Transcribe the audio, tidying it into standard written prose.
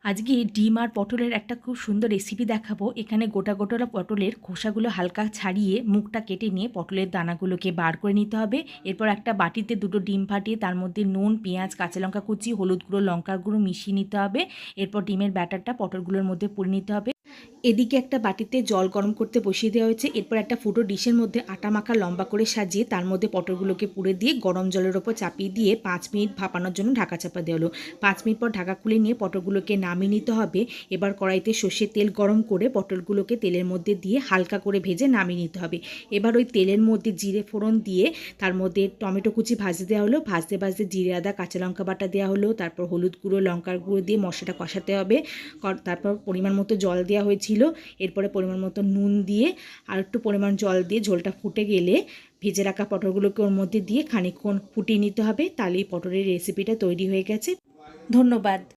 আজকে ডিম আর পটলের একটা খুব সুন্দর রেসিপি দেখাবো। এখানে গোটা গোটা পটলের খোসাগুলো হালকা ছাড়িয়ে মুখটা কেটে নিয়ে পটলের দানাগুলোকে বার করে নিতে হবে। এরপর একটা বাটিতে দুটো ডিম ফাটিয়ে তার মধ্যে নুন, পেঁয়াজ, কাঁচা লঙ্কা কুচি, হলুদ গুঁড়ো, লঙ্কার গুঁড়ো মিশিয়ে নিতে হবে। এরপর ডিমের ব্যাটারটা পটলগুলোর মধ্যে পুরে নিতে হবে। এদিকে একটা বাটিতে জল গরম করতে বসিয়ে দেওয়া হয়েছে। এরপর একটা ফুটো ডিশের মধ্যে আটা মাখা লম্বা করে সাজিয়ে তার মধ্যে পটলগুলোকে পুরে দিয়ে গরম জলের ওপর চাপিয়ে দিয়ে 5 মিনিট ভাপানোর জন্য ঢাকা চাপা দেওয়া হলো। 5 মিনিট পর ঢাকা খুলে নিয়ে পটলগুলোকে নামিয়ে নিতে হবে। এবার কড়াইতে সর্ষের তেল গরম করে পটলগুলোকে তেলের মধ্যে দিয়ে হালকা করে ভেজে নামিয়ে নিতে হবে। এবার ওই তেলের মধ্যে জিরে ফোড়ন দিয়ে তার মধ্যে টমেটো কুচি ভাজতে দেওয়া হলো। ভাজতে ভাজতে জিরে, আদা, কাঁচা লঙ্কা বাটা দেওয়া হলো। তারপর হলুদ গুঁড়ো, লঙ্কার গুঁড়ো দিয়ে মশলাটা কষাতে হবে। তারপর পরিমাণ মতো জল দেওয়া হয়েছিল। এরপরে পরিমাণ মতো নুন দিয়ে আর একটু পরিমাণ জল দিয়ে ঝোলটা ফুটে গেলে ভেজে রাখা পটলগুলোকে ওর মধ্যে দিয়ে খানিকক্ষণ ফুটিয়ে নিতে হবে। তাহলেই পটলের রেসিপিটা তৈরি হয়ে গেছে। ধন্যবাদ।